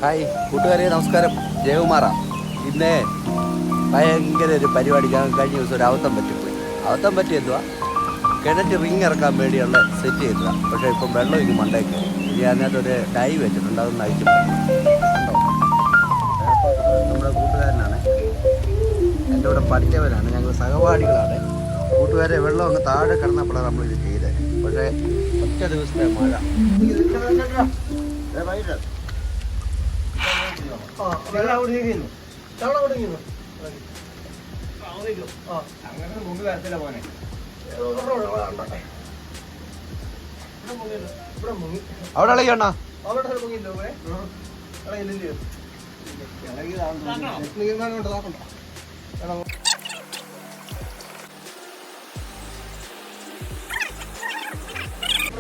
Hi കൂട്ടുകാരെ, നമസ്കാരം. ജയകുമാറാ. ഇന്ന് ഭയങ്കര ഒരു പരിപാടി. ഞാൻ കഴിഞ്ഞ ദിവസം ഒരു അബദ്ധം പറ്റിപ്പോയി. അബദ്ധം പറ്റിയെന്തുവാ, കിണറ്റ് റിങ് ഇറക്കാൻ വേണ്ടിയുള്ള സെറ്റ് ചെയ്തതാ. പക്ഷേ ഇപ്പം വെള്ളം ഇനി മണ്ടയ്ക്ക് ഇനി അതിനകത്തൊരു ഡൈ വെച്ചിട്ടുണ്ട്. അതൊന്ന് അയച്ചിട്ടുണ്ടോ? നമ്മുടെ കൂട്ടുകാരനാണ്, എൻ്റെ കൂടെ പഠിച്ചവരാണ്, ഞങ്ങൾ സഹപാഠികളാണ്. കൂട്ടുകാരെ, വെള്ളം അങ്ങ് താഴെ കിടന്നപ്പോഴാണ് നമ്മളിത് ചെയ്തത്. പക്ഷേ ഒറ്റ ദിവസത്തെ മഴ അവിടെ ഇളകണ്ട.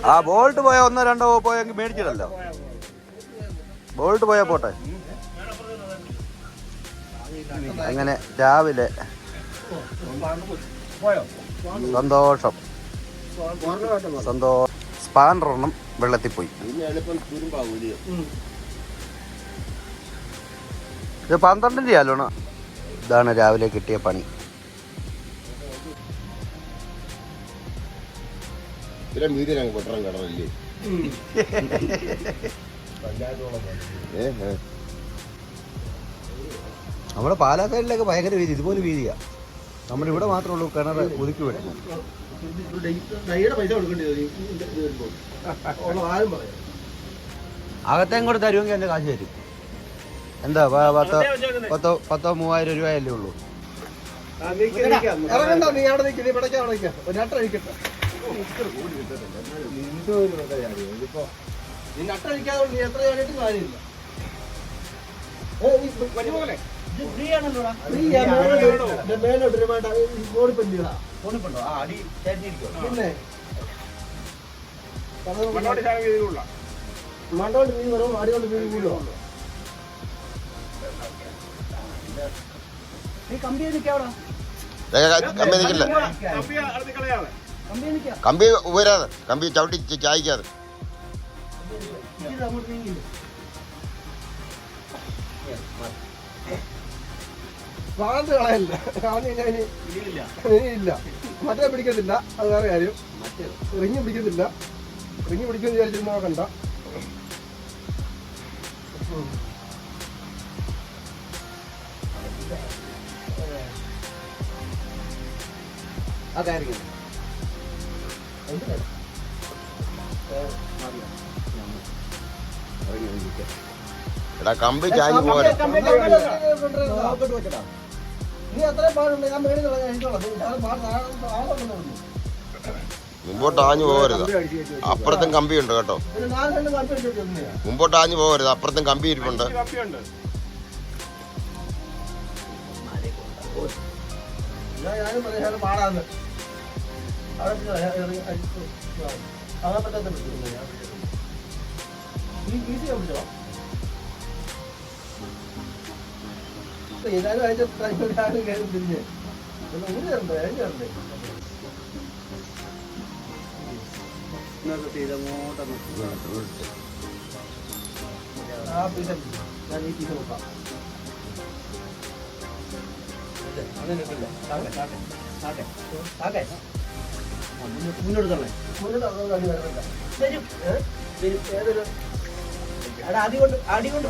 ആ ബോൾട്ട് പോയാൽ ഒന്നോ രണ്ടോ പോയെങ്കിൽ മേടിച്ചിടല്ലോ. ബോൾട്ട് പോയാൽ പോട്ടെ. അങ്ങനെ രാവിലെ സന്തോഷം. സ്പാൻഡറൊന്നും വെള്ളത്തിൽ പോയി. ഇത് 12 ആലോണ. ഇതാണ് രാവിലെ കിട്ടിയ പണി. നമ്മുടെ പാലാക്കാരിലൊക്കെ ഭയങ്കര വീതി, ഇതുപോലെ വീതിയാ. നമ്മുടെ ഇവിടെ മാത്രമേ ഉള്ളൂ കിണർ ഒതുക്കി വിടുന്നത്. അകത്തേം കൂടെ തരുമെങ്കിൽ എൻ്റെ കാശ് തരും. എന്താ 10,000 3,000 രൂപയല്ലേ ഉള്ളൂ. കമ്പി ഊരാതെ, കമ്പി ചവിട്ടി ചായക്കാതെ. ഇല്ല, മറ്റേ പിടിക്കത്തില്ല. അത് വേറെ കാര്യം. റിങ് പിടിക്കത്തില്ല. റിങ് പിടിക്കുമെന്ന് വിചാരിച്ചിരുന്ന നോക്കണ്ട. അതായിരിക്കും എടാ കമ്പി ചാഞ്ഞു പോരാ. നീ അത്ര പാടുണ്ട്. ഞാൻ മുമ്പോട്ട് ആഞ്ഞു പോകരുത്, അപ്പുറത്തും കമ്പിയുണ്ട് കേട്ടോ. മുമ്പോട്ട് ആഞ്ഞു പോകരുത്, അപ്പുറത്തും കമ്പി ഇരിപ്പുണ്ട്. ഞാനും പറയാം പാടാന്ന്. അങ്ങനെ പറ്റാത്ത ഈസി പിടിച്ചോ. ഏതായാലും അയച്ച കയറി തിരിഞ്ഞ് ഊരി തരണ്ടേ, അയച്ചു തരണ്ടേ. ആ പീസ ഞാൻ ഈ പീസ നോക്കാം. മുന്നോട്ട് തന്നെ വരും. ഏതൊരു അടി കൊണ്ട്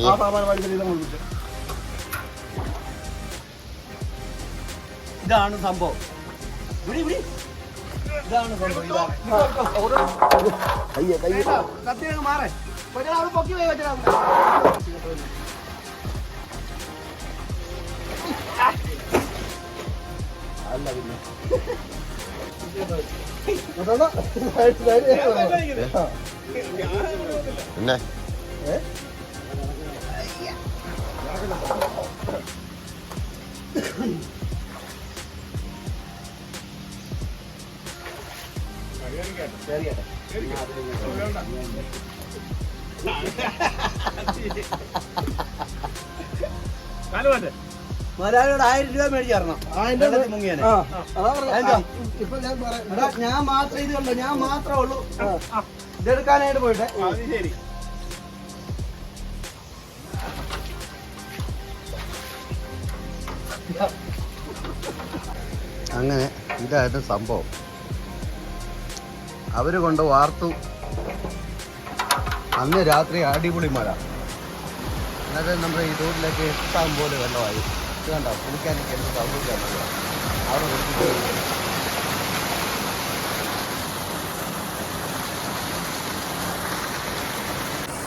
ആ സാമാനം പഠിച്ചിട്ട് ഇതാണ് സംഭവം. ഇതാണ് സംഭവം. കത്തിയൊക്കെ മാറേ പൊക്കി പോയി വെച്ചാ അല്ല പിന്നെ പിന്നെ മലയാളിയോട് 1000 രൂപ മേടിച്ചേരണം. ഞാൻ മാത്രമേ ഇത് കണ്ടോ, ഞാൻ മാത്രമേ ഉള്ളൂ ഇതെടുക്കാനായിട്ട് പോയിട്ട്. അങ്ങനെ ഇതായിരുന്നു സംഭവം. അവർ കൊണ്ട് വാർത്തു. അന്ന് രാത്രി അടിപൊളി മഴ. അന്നേരം നമ്മുടെ ഈ റോഡിലേക്ക് ഇഷ്ടം പോലെ വെള്ളമായി. ഇത് കണ്ടോ, കുളിക്കാനൊക്കെ എന്ത് സൗകര്യമാണല്ലോ അവിടെ കുളിച്ചിട്ട്.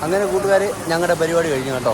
അങ്ങനെ കൂട്ടുകാർ ഞങ്ങളുടെ പരിപാടി കഴിഞ്ഞു കേട്ടോ.